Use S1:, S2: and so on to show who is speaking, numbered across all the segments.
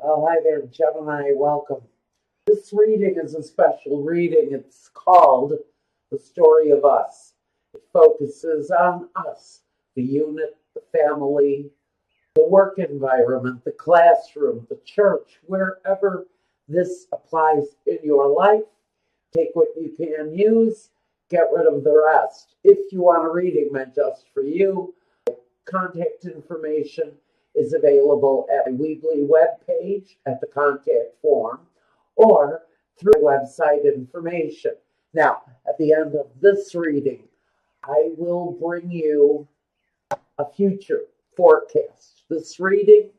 S1: Oh, hi there, Gemini. Welcome. This reading is a special reading. It's called The Story of Us. It focuses on us, the unit, the family, the work environment, the classroom, the church, wherever this applies in your life. Take what you can use, get rid of the rest. If you want a reading meant just for you, contact information is available at my Weebly webpage at the contact form or through website information. Now, at the end of this reading, I will bring you a future forecast. This reading,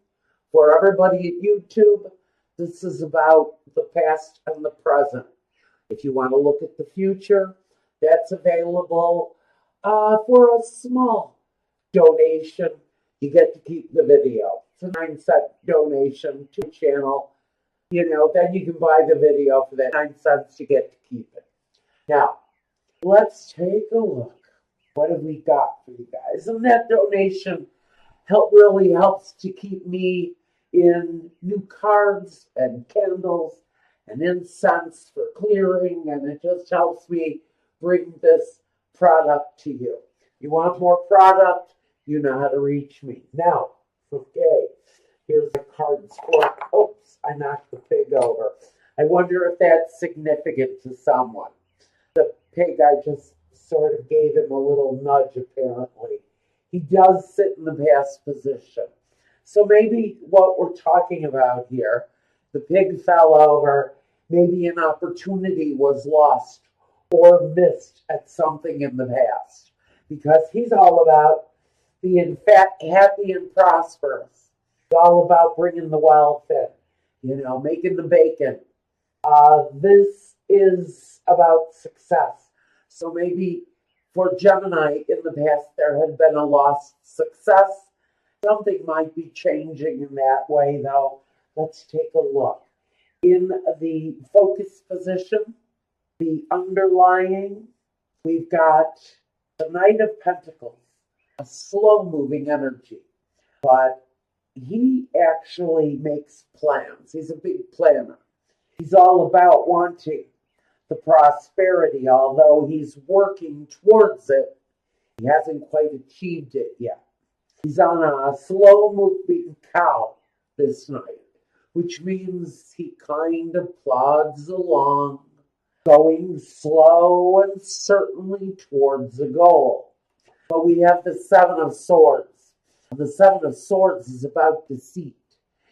S1: for everybody at YouTube, this is about the past and the present. If you want to look at the future, that's available for a small donation. You get to keep the video. It's a 9-cent donation to the channel. Then you can buy the video for that 9 cents. You get to keep it. Now, let's take a look. What have we got for you guys? And that donation really helps to keep me in new cards and candles and incense for clearing, and it just helps me bring this product to you. You want more product? You know how to reach me. Now, okay, here's the cards for, oops, I knocked the pig over. I wonder if that's significant to someone. The pig, I just sort of gave him a little nudge, apparently. He does sit in the past position. So maybe what we're talking about here, the pig fell over, maybe an opportunity was lost or missed at something in the past. Because he's all about being fat, happy, and prosperous. It's all about bringing the wealth in, making the bacon. This is about success. So maybe for Gemini in the past, there had been a lost success. Something might be changing in that way, though. Let's take a look. In the focus position, the underlying, we've got the Knight of Pentacles, a slow-moving energy. But he actually makes plans. He's a big planner. He's all about wanting the prosperity, although he's working towards it. He hasn't quite achieved it yet. He's on a slow-moving cow this night, which means he kind of plods along, going slow and certainly towards a goal. But we have the Seven of Swords. The Seven of Swords is about deceit.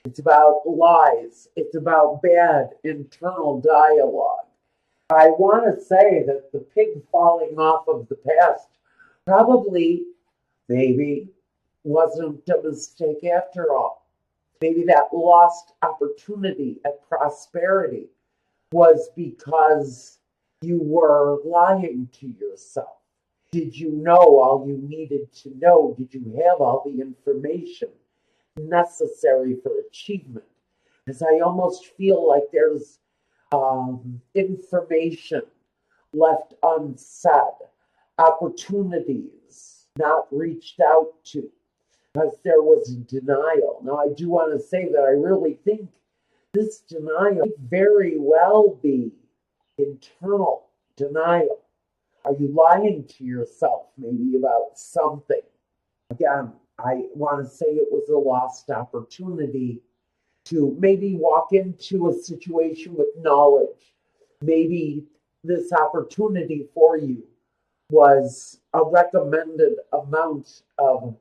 S1: It's about lies. It's about bad internal dialogue. I want to say that the pig falling off of the past probably, maybe, wasn't a mistake after all. Maybe that lost opportunity at prosperity was because you were lying to yourself. Did you know all you needed to know? Did you have all the information necessary for achievement? Because I almost feel like there's information left unsaid, opportunities not reached out to, because there was denial. Now, I do want to say that I really think this denial may very well be internal denial. Are you lying to yourself maybe about something? Again, I want to say it was a lost opportunity to maybe walk into a situation with knowledge. Maybe this opportunity for you was a recommended amount of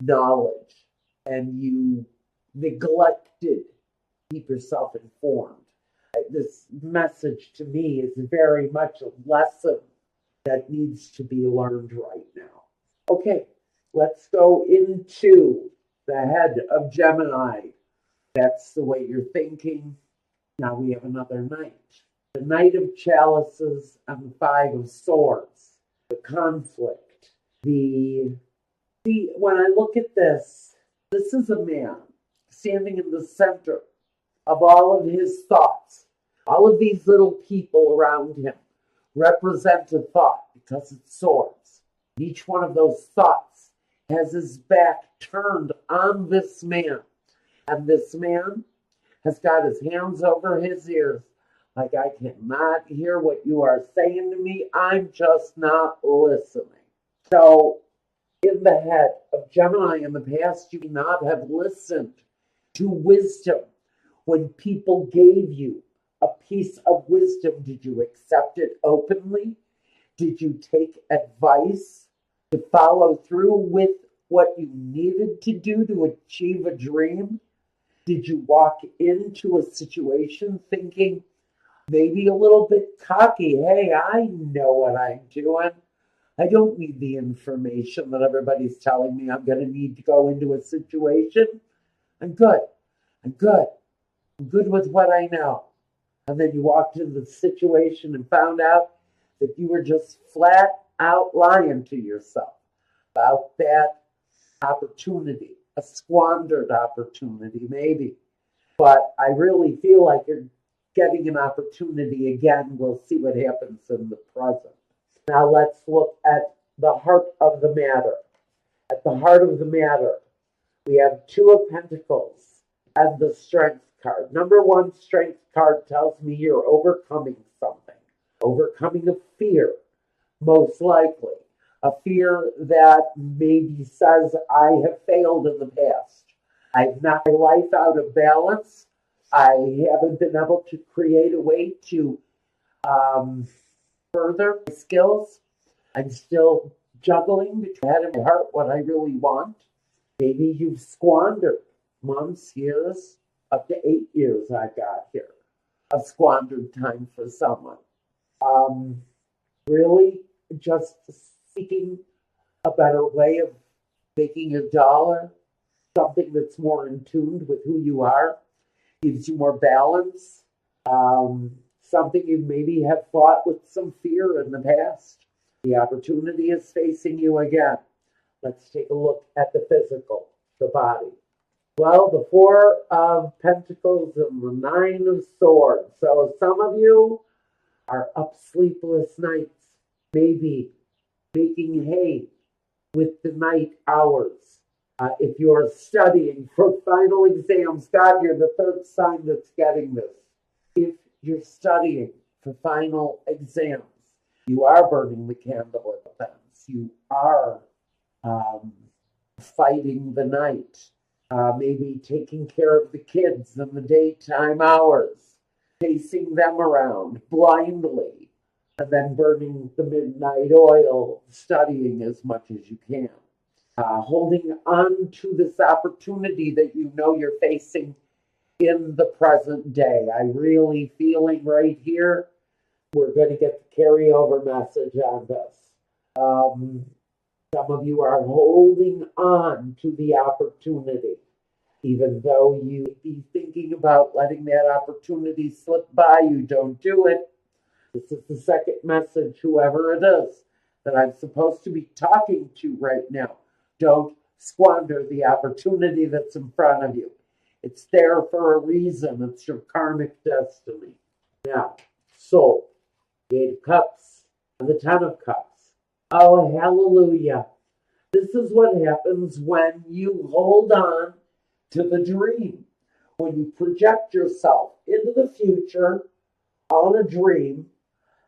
S1: knowledge and you neglected to keep yourself informed. This message to me is very much a lesson that needs to be learned right now. Okay, let's go into the head of Gemini. That's the way you're thinking. Now we have another knight. The Knight of Chalices and the Five of Swords. The conflict. When I look at this is a man standing in the center of all of his thoughts. All of these little people around him represent a thought because it's swords. Each one of those thoughts has his back turned on this man. And this man has got his hands over his ears. Like, I cannot hear what you are saying to me. I'm just not listening. So, in the head of Gemini in the past, you may not have listened to wisdom. When people gave you a piece of wisdom, did you accept it openly? Did you take advice to follow through with what you needed to do to achieve a dream? Did you walk into a situation thinking maybe a little bit cocky? Hey, I know what I'm doing. I don't need the information that everybody's telling me I'm going to need to go into a situation. I'm good. I'm good. I'm good with what I know. And then you walked into the situation and found out that you were just flat out lying to yourself about that opportunity, a squandered opportunity maybe. But I really feel like you're getting an opportunity again. We'll see what happens in the present. Now let's look at the heart of the matter. At the heart of the matter, we have Two of Pentacles and the Strength card. Number one, Strength card tells me you're overcoming something, overcoming a fear, most likely. A fear that maybe says, I have failed in the past. I've knocked my life out of balance. I haven't been able to create a way to further my skills. I'm still juggling between head and my heart what I really want. Maybe you've squandered months, years, up to 8 years I've got here of squandered time for someone. Really just seeking a better way of making a dollar, something that's more in tune with who you are, gives you more balance, something you maybe have fought with some fear in the past. The opportunity is facing you again. Let's take a look at the physical, the body. Well, the Four of Pentacles and the Nine of Swords. So some of you are up sleepless nights, maybe making hay with the night hours. If you're studying for final exams, God, you're the third sign that's getting this. If you're studying for final exams, you are burning the candle at the fence. You are fighting the night. Maybe taking care of the kids in the daytime hours, chasing them around blindly, and then burning the midnight oil, studying as much as you can. Holding on to this opportunity that you know you're facing in the present day. I'm really feeling right here, we're going to get the carryover message on this. Some of you are holding on to the opportunity, even though you may be thinking about letting that opportunity slip by. You don't do it. This is the second message, whoever it is, that I'm supposed to be talking to right now. Don't squander the opportunity that's in front of you. It's there for a reason. It's your karmic destiny. Now, Soul, the Eight of Cups, and the Ten of Cups. Oh, hallelujah. This is what happens when you hold on to the dream. When you project yourself into the future on a dream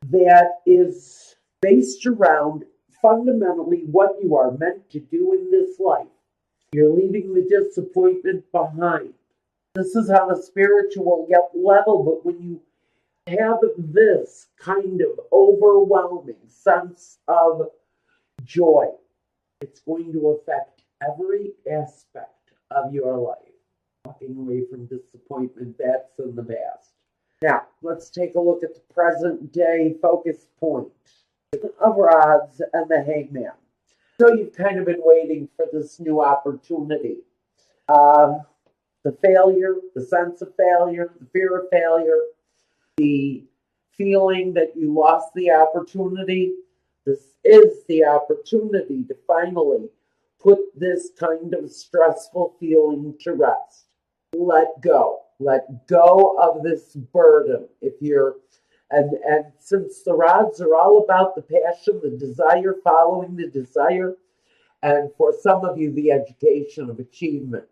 S1: that is based around fundamentally what you are meant to do in this life. You're leaving the disappointment behind. This is on a spiritual level, but when you have this kind of overwhelming sense of joy, it's going to affect every aspect of your life. Walking away from disappointment, that's in the past. Now, let's take a look at the present day focus point of Rods and the Hangman. So you've kind of been waiting for this new opportunity. The failure, the sense of failure, the fear of failure, the feeling that you lost the opportunity. This is the opportunity to finally put this kind of stressful feeling to rest. Let go. Let go of this burden. And since the rods are all about the passion, the desire, following the desire, and for some of you, the education of achievement.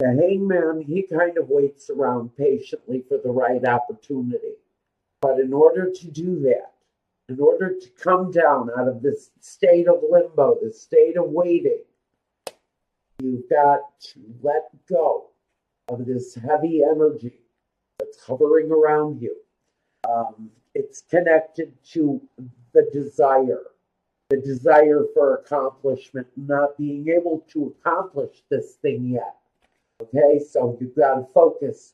S1: The hangman, he kind of waits around patiently for the right opportunity. But in order to do that, in order to come down out of this state of limbo, this state of waiting, you've got to let go of this heavy energy that's hovering around you. It's connected to the desire for accomplishment, not being able to accomplish this thing yet. Okay, so you've got to focus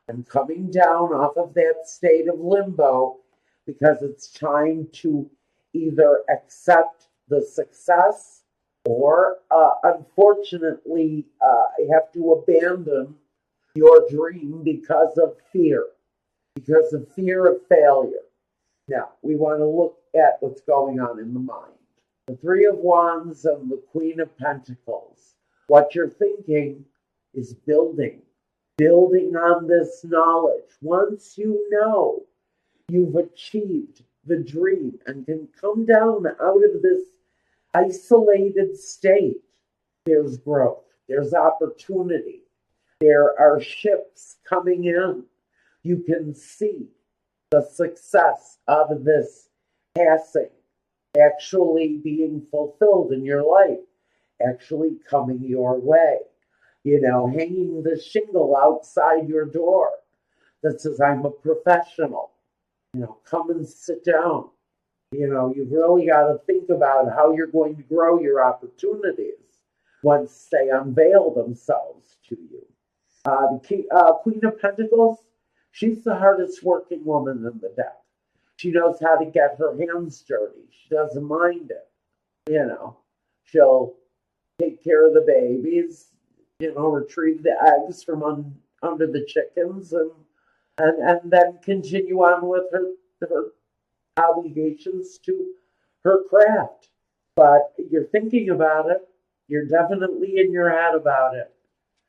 S1: on coming down off of that state of limbo, because it's time to either accept the success or, unfortunately, have to abandon your dream because of fear of failure. Now, we want to look at what's going on in the mind. The Three of Wands and the Queen of Pentacles. What you're thinking is building on this knowledge. Once you know you've achieved the dream and can come down out of this isolated state, there's growth, there's opportunity, there are ships coming in. You can see the success of this passing actually being fulfilled in your life, actually coming your way. Hanging the shingle outside your door that says, I'm a professional. Come and sit down. You've really got to think about how you're going to grow your opportunities once they unveil themselves to you. The Queen of Pentacles, she's the hardest working woman in the deck. She knows how to get her hands dirty. She doesn't mind it. She'll take care of the babies, retrieve the eggs from under the chickens, and then continue on with her obligations to her craft. But you're thinking about it. You're definitely in your head about it.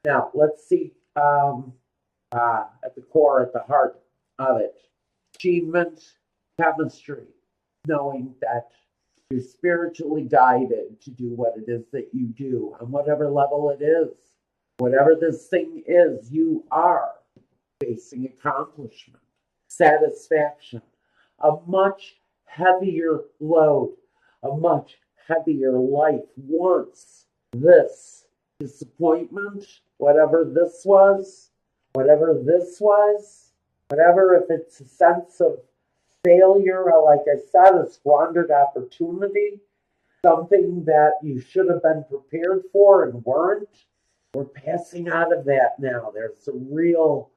S1: Now, let's see at the core, at the heart of it. Achievement, chemistry, knowing that you're spiritually guided to do what it is that you do on whatever level it is. Whatever this thing is, you are facing accomplishment, satisfaction, a much heavier load, a much heavier life once this disappointment, whatever if it's a sense of failure, or like I said, a squandered opportunity, something that you should have been prepared for and weren't. We're passing out of that now. There's a real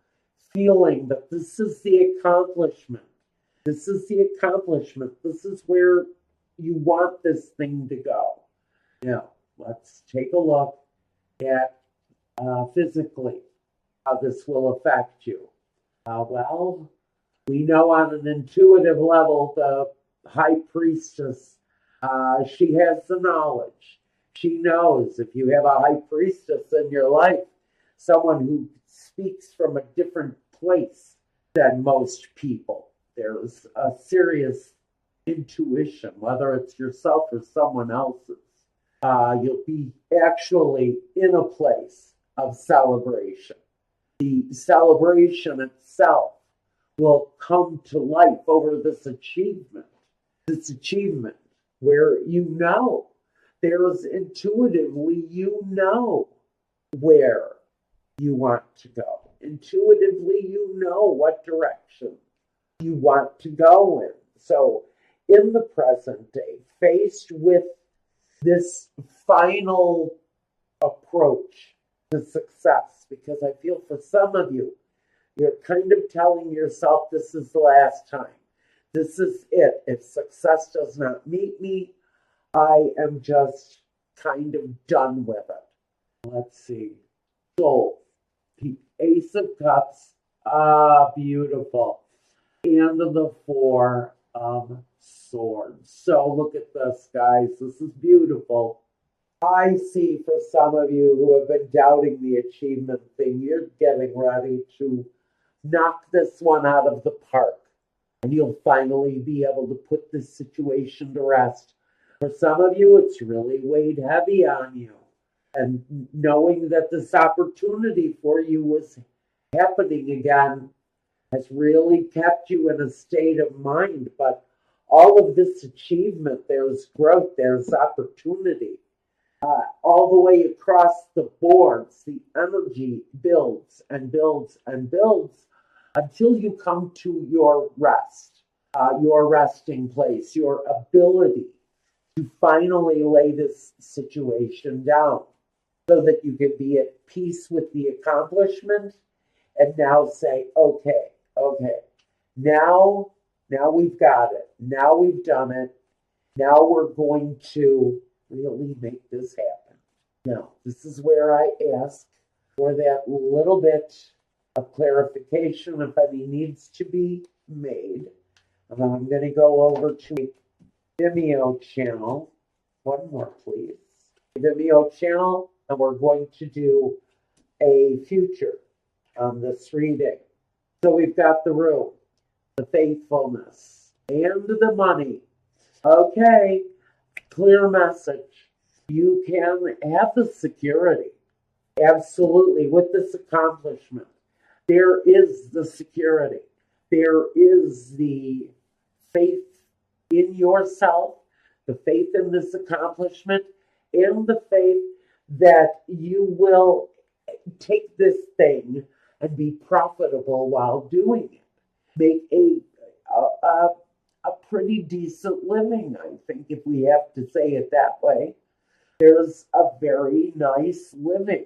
S1: feeling that this is the accomplishment. This is the accomplishment. This is where you want this thing to go. Now, let's take a look at physically how this will affect you. Well, we know on an intuitive level, the High Priestess, she has the knowledge. She knows if you have a High Priestess in your life, someone who speaks from a different place than most people. There's a serious intuition, whether it's yourself or someone else's. You'll be actually in a place of celebration. The celebration itself will come to life over this achievement where there's intuitively, where you want to go. Intuitively, what direction you want to go in. So in the present day, faced with this final approach to success, because I feel for some of you, you're kind of telling yourself this is the last time. This is it. If success does not meet me, I am just kind of done with it. Let's see. Soul. The Ace of Cups. Beautiful. And the Four of Swords. So look at this, guys. This is beautiful. I see for some of you who have been doubting the achievement thing, you're getting ready to knock this one out of the park. And you'll finally be able to put this situation to rest. For some of you, it's really weighed heavy on you. And knowing that this opportunity for you was happening again has really kept you in a state of mind. But all of this achievement, there's growth, there's opportunity. All the way across the boards, the energy builds and builds and builds until you come to your rest, your resting place, your ability to finally lay this situation down so that you can be at peace with the accomplishment and now say, okay, now we've got it. Now we've done it. Now we're going to really make this happen. Now, this is where I ask for that little bit of clarification if any needs to be made. And I'm going to go over to a Vimeo channel. One more, please. Vimeo channel, and we're going to do a future on this reading. So we've got the room, the faithfulness, and the money. Okay, clear message. You can have the security. Absolutely, with this accomplishment. There is the security. There is the faith in yourself, the faith in this accomplishment, and the faith that you will take this thing and be profitable while doing it. Make a pretty decent living, I think, if we have to say it that way. There's a very nice living.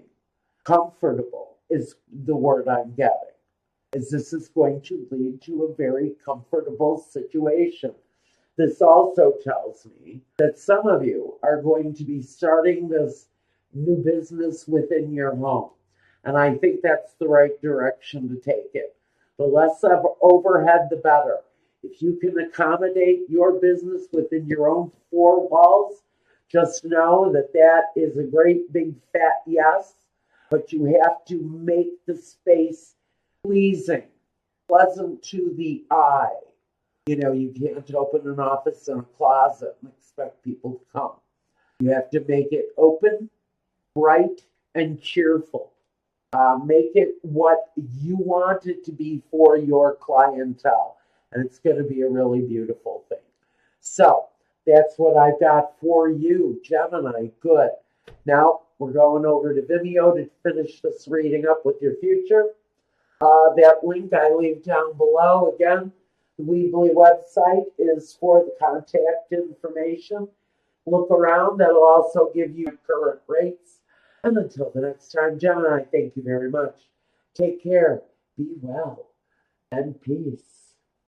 S1: Comfortable is the word I'm getting. As this is going to lead to a very comfortable situation. This also tells me that some of you are going to be starting this new business within your home. And I think that's the right direction to take it. The less overhead, the better. If you can accommodate your business within your own four walls, just know that that is a great big fat yes, but you have to make the space pleasing, pleasant to the eye. You know, you can't open an office in a closet and expect people to come. You have to make it open, bright, and cheerful. Make it what you want it to be for your clientele. And it's going to be a really beautiful thing. So that's what I've got for you, Gemini. Good. Now we're going over to Vimeo to finish this reading up with your future. That link I leave down below. Again, the Weebly website is for the contact information. Look around. That'll also give you current rates. And until the next time, Gemini, thank you very much. Take care, be well, and peace.